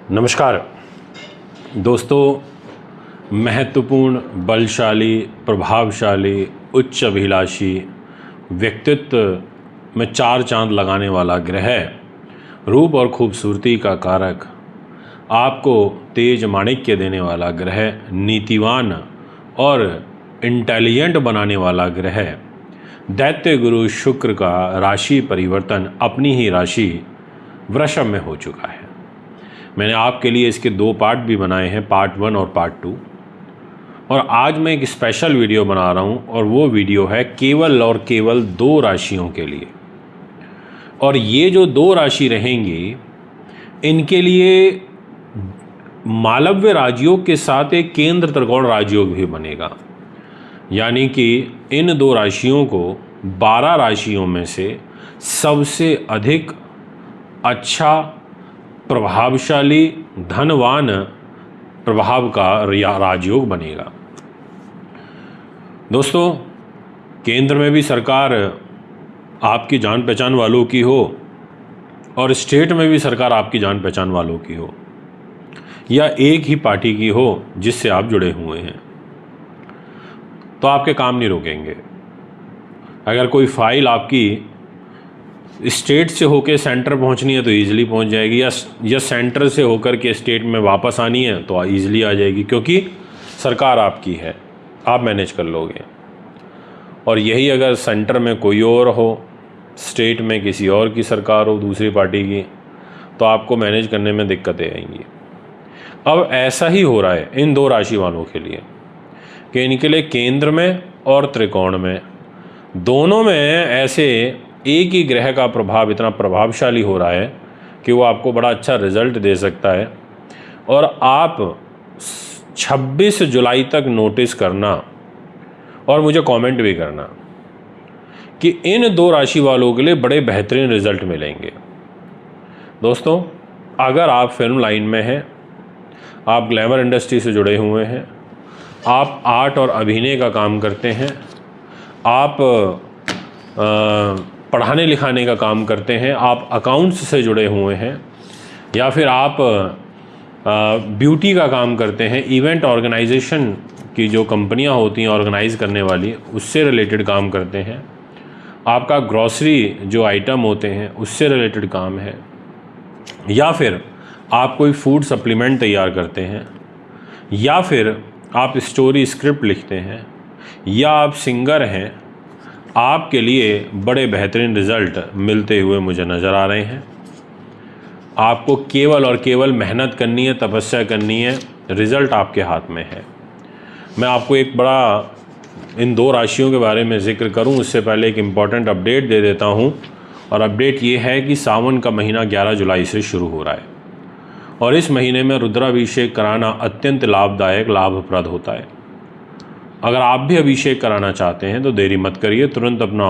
नमस्कार दोस्तों, महत्वपूर्ण, बलशाली, प्रभावशाली, उच्च अभिलाषी व्यक्तित्व में चार चांद लगाने वाला ग्रह, रूप और खूबसूरती का कारक, आपको तेज माणिक्य देने वाला ग्रह, नीतिवान और इंटेलिजेंट बनाने वाला ग्रह, दैत्य गुरु शुक्र का राशि परिवर्तन अपनी ही राशि वृषभ में हो चुका है। मैंने आपके लिए इसके दो पार्ट भी बनाए हैं, पार्ट 1 और पार्ट 2। और आज मैं एक स्पेशल वीडियो बना रहा हूं और वो वीडियो है केवल और केवल 2 राशियों के लिए। और ये जो 2 राशि रहेंगी, इनके लिए मालव्य राजयोग के साथ एक केंद्र त्रिकोण राजयोग भी बनेगा। यानी कि इन 2 राशियों को 12 राशियों में से सबसे अधिक अच्छा, प्रभावशाली, धनवान प्रभाव का राजयोग बनेगा। दोस्तों, केंद्र में भी सरकार आपकी जान पहचान वालों की हो और स्टेट में भी सरकार आपकी जान पहचान वालों की हो, या एक ही पार्टी की हो जिससे आप जुड़े हुए हैं, तो आपके काम नहीं रुकेंगे। अगर कोई फाइल आपकी स्टेट से होकर सेंटर पहुंचनी है तो ईज़िली पहुंच जाएगी, या सेंटर से होकर के स्टेट में वापस आनी है तो ईज़िली आ जाएगी, क्योंकि सरकार आपकी है, आप मैनेज कर लोगे। और यही अगर सेंटर में कोई और हो, स्टेट में किसी और की सरकार हो, दूसरी पार्टी की, तो आपको मैनेज करने में दिक्कतें आएंगी। अब ऐसा ही हो रहा है इन 2 राशि वालों के लिए कि इनके लिए केंद्र में और त्रिकोण में, दोनों में ऐसे एक ही ग्रह का प्रभाव इतना प्रभावशाली हो रहा है कि वो आपको बड़ा अच्छा रिजल्ट दे सकता है। और आप 26 जुलाई तक नोटिस करना और मुझे कमेंट भी करना कि इन 2 राशि वालों के लिए बड़े बेहतरीन रिजल्ट मिलेंगे। दोस्तों, अगर आप फिल्म लाइन में हैं, आप ग्लैमर इंडस्ट्री से जुड़े हुए हैं, आप आर्ट और अभिनय का काम करते हैं, आप पढ़ाने लिखाने का काम करते हैं, आप अकाउंट्स से जुड़े हुए हैं, या फिर आप ब्यूटी का काम करते हैं, इवेंट ऑर्गेनाइजेशन की जो कंपनियां होती हैं ऑर्गेनाइज़ करने वाली, उससे रिलेटेड काम करते हैं, आपका ग्रॉसरी जो आइटम होते हैं उससे रिलेटेड काम है, या फिर आप कोई फूड सप्लीमेंट तैयार करते हैं, या फिर आप स्टोरी स्क्रिप्ट लिखते हैं, या आप सिंगर हैं, आपके लिए बड़े बेहतरीन रिज़ल्ट मिलते हुए मुझे नज़र आ रहे हैं। आपको केवल और केवल मेहनत करनी है, तपस्या करनी है, रिज़ल्ट आपके हाथ में है। मैं आपको एक बड़ा इन 2 राशियों के बारे में ज़िक्र करूं, उससे पहले एक इम्पॉर्टेंट अपडेट दे देता हूं। और अपडेट ये है कि सावन का महीना 11 जुलाई से शुरू हो रहा है, और इस महीने में रुद्राभिषेक कराना अत्यंत लाभदायक, लाभप्रद होता है। अगर आप भी अभिषेक कराना चाहते हैं तो देरी मत करिए, तुरंत अपना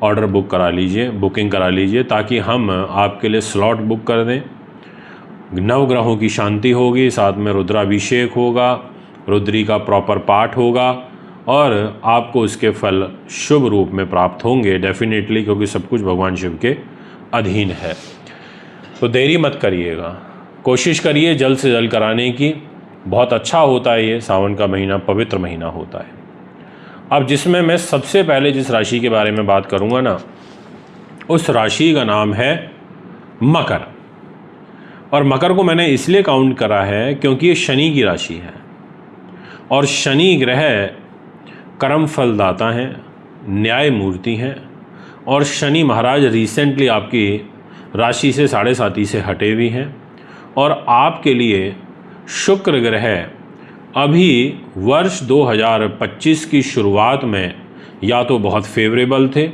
ऑर्डर बुकिंग करा लीजिए, ताकि हम आपके लिए स्लॉट बुक कर दें। 9 ग्रहों की शांति होगी, साथ में रुद्राभिषेक होगा, रुद्री का प्रॉपर पाठ होगा, और आपको उसके फल शुभ रूप में प्राप्त होंगे डेफिनेटली, क्योंकि सब कुछ भगवान शिव के अधीन है। तो देरी मत करिएगा, कोशिश करिए जल्द से जल्द कराने की। बहुत अच्छा होता है, ये सावन का महीना पवित्र महीना होता है। अब जिसमें मैं सबसे पहले जिस राशि के बारे में बात करूंगा ना, उस राशि का नाम है मकर। और मकर को मैंने इसलिए काउंट करा है क्योंकि ये शनि की राशि है, और शनि ग्रह कर्म फलदाता हैं, न्याय मूर्ति हैं, और शनि महाराज रिसेंटली आपकी राशि से 7.5 से हटे भी हैं। और आपके लिए शुक्र ग्रह अभी वर्ष 2025 की शुरुआत में या तो बहुत फेवरेबल थे,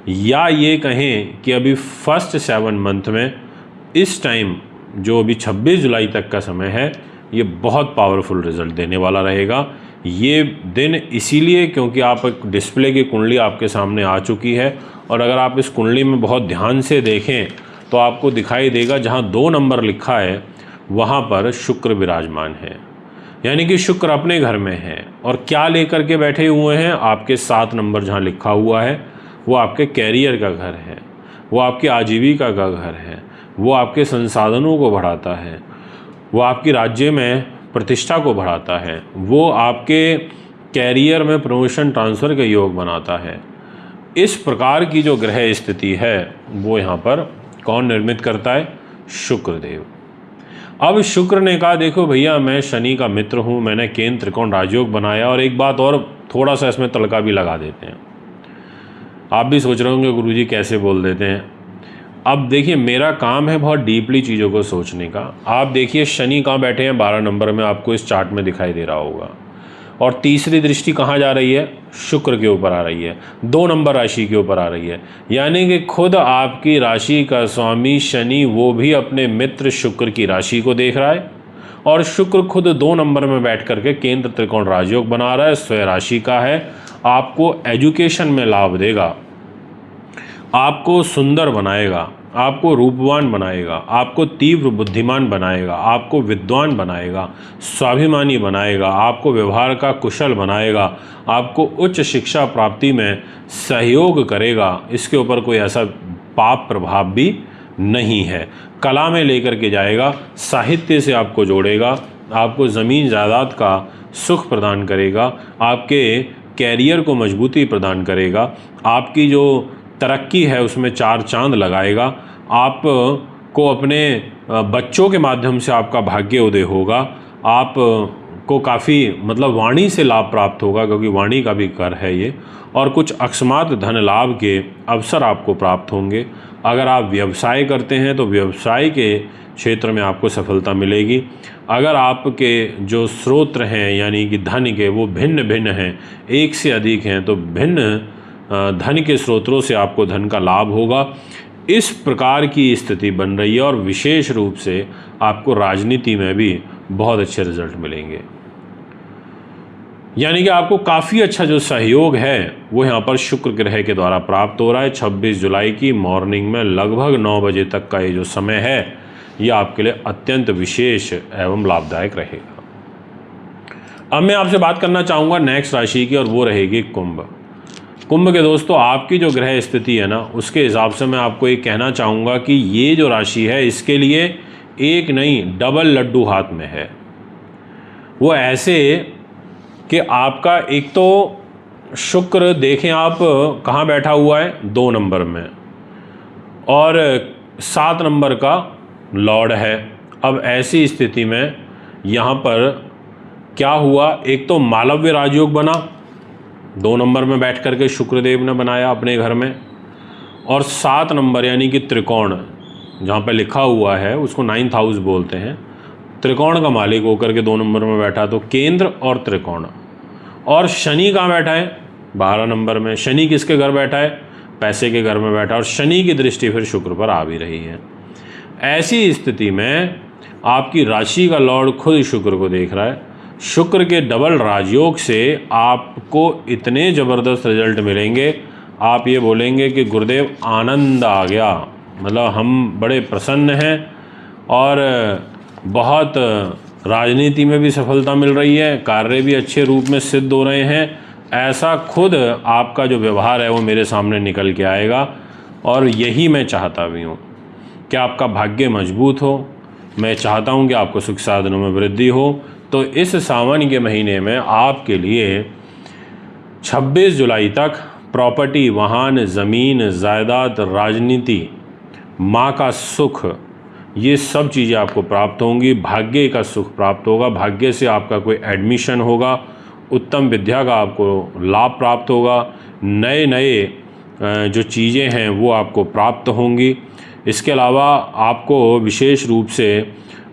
या ये कहें कि अभी फर्स्ट 7 मंथ में इस टाइम जो अभी 26 जुलाई तक का समय है, ये बहुत पावरफुल रिजल्ट देने वाला रहेगा। ये दिन इसीलिए क्योंकि आप एक डिस्प्ले की कुंडली आपके सामने आ चुकी है, और अगर आप इस कुंडली में बहुत ध्यान से देखें तो आपको दिखाई देगा जहाँ 2 नंबर लिखा है वहाँ पर शुक्र विराजमान है, यानी कि शुक्र अपने घर में है। और क्या लेकर के बैठे हुए हैं, आपके 7 नंबर जहाँ लिखा हुआ है वो आपके कैरियर का घर है, वो आपकी आजीविका का घर है, वो आपके संसाधनों को बढ़ाता है, वो आपकी राज्य में प्रतिष्ठा को बढ़ाता है, वो आपके कैरियर में प्रमोशन ट्रांसफ़र के योग बनाता है। इस प्रकार की जो ग्रह स्थिति है वो यहाँ पर कौन निर्मित करता है? शुक्रदेव। अब शुक्र ने कहा देखो भैया मैं शनि का मित्र हूँ, मैंने केंद्र त्रिकोण राजयोग बनाया। और एक बात और थोड़ा सा इसमें तड़का भी लगा देते हैं। आप भी सोच रहे होंगे गुरुजी कैसे बोल देते हैं। अब देखिए मेरा काम है बहुत डीपली चीज़ों को सोचने का। आप देखिए शनि कहाँ बैठे हैं? 12 नंबर में, आपको इस चार्ट में दिखाई दे रहा होगा। और तीसरी दृष्टि कहाँ जा रही है? शुक्र के ऊपर आ रही है, 2 नंबर राशि के ऊपर आ रही है। यानी कि खुद आपकी राशि का स्वामी शनि वो भी अपने मित्र शुक्र की राशि को देख रहा है, और शुक्र खुद 2 नंबर में बैठ करके केंद्र त्रिकोण राजयोग बना रहा है, स्वयं राशि का है। आपको एजुकेशन में लाभ देगा, आपको सुंदर बनाएगा, आपको रूपवान बनाएगा, आपको तीव्र बुद्धिमान बनाएगा, आपको विद्वान बनाएगा, स्वाभिमानी बनाएगा, आपको व्यवहार का कुशल बनाएगा, आपको उच्च शिक्षा प्राप्ति में सहयोग करेगा। इसके ऊपर कोई ऐसा पाप प्रभाव भी नहीं है। कला में लेकर के जाएगा, साहित्य से आपको जोड़ेगा, आपको ज़मीन जायदाद का सुख प्रदान करेगा, आपके कैरियर को मजबूती प्रदान करेगा, आपकी जो तरक्की है उसमें 4 चांद लगाएगा। आप को अपने बच्चों के माध्यम से आपका भाग्य उदय होगा। आप को काफ़ी मतलब वाणी से लाभ प्राप्त होगा, क्योंकि वाणी का भी कर है ये। और कुछ अकस्मात धन लाभ के अवसर आपको प्राप्त होंगे। अगर आप व्यवसाय करते हैं तो व्यवसाय के क्षेत्र में आपको सफलता मिलेगी। अगर आपके जो स्रोत हैं यानी कि धन के वो भिन्न भिन्न हैं, एक से अधिक हैं, तो भिन्न धन के स्रोतों से आपको धन का लाभ होगा। इस प्रकार की स्थिति बन रही है, और विशेष रूप से आपको राजनीति में भी बहुत अच्छे रिजल्ट मिलेंगे। यानी कि आपको काफ़ी अच्छा जो सहयोग है वो यहाँ पर शुक्र ग्रह के द्वारा प्राप्त हो रहा है। 26 जुलाई की मॉर्निंग में लगभग 9 बजे तक का ये जो समय है ये आपके लिए अत्यंत विशेष एवं लाभदायक रहेगा। अब मैं आपसे बात करना चाहूँगा नेक्स्ट राशि की, और वो रहेगी कुंभ। कुंभ के दोस्तों आपकी जो ग्रह स्थिति है ना, उसके हिसाब से मैं आपको ये कहना चाहूँगा कि ये जो राशि है इसके लिए एक नहीं डबल लड्डू हाथ में है। वो ऐसे कि आपका एक तो शुक्र देखें आप कहाँ बैठा हुआ है? 2 नंबर में, और 7 नंबर का लॉर्ड है। अब ऐसी स्थिति में यहाँ पर क्या हुआ? एक तो मालव्य राजयोग बना, 2 नंबर में बैठ करके शुक्रदेव ने बनाया अपने घर में, और 7 नंबर यानी कि त्रिकोण जहाँ पे लिखा हुआ है उसको 9th हाउस बोलते हैं। त्रिकोण का मालिक होकर के 2 नंबर में बैठा, तो केंद्र और त्रिकोण। और शनि कहाँ बैठा है? 12 नंबर में। शनि किसके घर बैठा है? पैसे के घर में बैठा, और शनि की दृष्टि फिर शुक्र पर आ भी रही है। ऐसी स्थिति में आपकी राशि का लॉर्ड खुद शुक्र को देख रहा है। शुक्र के डबल राजयोग से आपको इतने ज़बरदस्त रिजल्ट मिलेंगे, आप ये बोलेंगे कि गुरुदेव आनंद आ गया, मतलब हम बड़े प्रसन्न हैं, और बहुत राजनीति में भी सफलता मिल रही है, कार्य भी अच्छे रूप में सिद्ध हो रहे हैं। ऐसा खुद आपका जो व्यवहार है वो मेरे सामने निकल के आएगा, और यही मैं चाहता भी हूँ कि आपका भाग्य मजबूत हो। मैं चाहता हूँ कि आपको सुख साधनों में वृद्धि हो। तो इस सावन के महीने में आपके लिए 26 जुलाई तक प्रॉपर्टी, वाहन, ज़मीन, जायदाद, राजनीति, माँ का सुख, ये सब चीज़ें आपको प्राप्त होंगी। भाग्य का सुख प्राप्त होगा, भाग्य से आपका कोई एडमिशन होगा, उत्तम विद्या का आपको लाभ प्राप्त होगा, नए नए जो चीज़ें हैं वो आपको प्राप्त होंगी। इसके अलावा आपको विशेष रूप से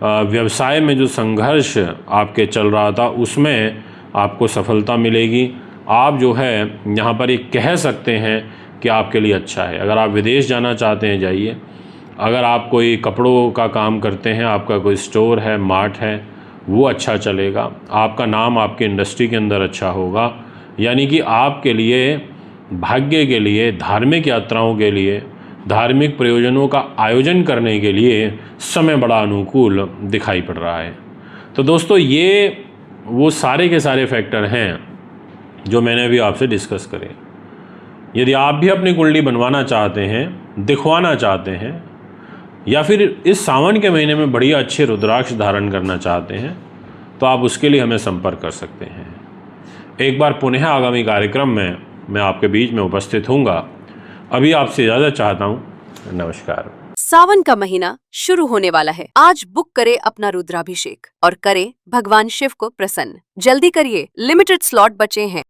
व्यवसाय में जो संघर्ष आपके चल रहा था उसमें आपको सफलता मिलेगी। आप जो है यहाँ पर एक कह सकते हैं कि आपके लिए अच्छा है। अगर आप विदेश जाना चाहते हैं जाइए, अगर आप कोई कपड़ों का काम करते हैं, आपका कोई स्टोर है, मार्ट है, वो अच्छा चलेगा, आपका नाम आपके इंडस्ट्री के अंदर अच्छा होगा। यानी कि आपके लिए भाग्य के लिए, धार्मिक यात्राओं के लिए, धार्मिक प्रयोजनों का आयोजन करने के लिए समय बड़ा अनुकूल दिखाई पड़ रहा है। तो दोस्तों ये वो सारे के सारे फैक्टर हैं जो मैंने अभी आपसे डिस्कस करे। यदि आप भी अपनी कुंडली बनवाना चाहते हैं, दिखवाना चाहते हैं, या फिर इस सावन के महीने में बढ़िया अच्छे रुद्राक्ष धारण करना चाहते हैं तो आप उसके लिए हमें संपर्क कर सकते हैं। एक बार पुनः आगामी कार्यक्रम में मैं आपके बीच में उपस्थित हूँगा। अभी आपसे इजाज़त चाहता हूँ। नमस्कार। सावन का महीना शुरू होने वाला है। आज बुक करें अपना रुद्राभिषेक और करें भगवान शिव को प्रसन्न। जल्दी करिए, लिमिटेड स्लॉट बचे हैं।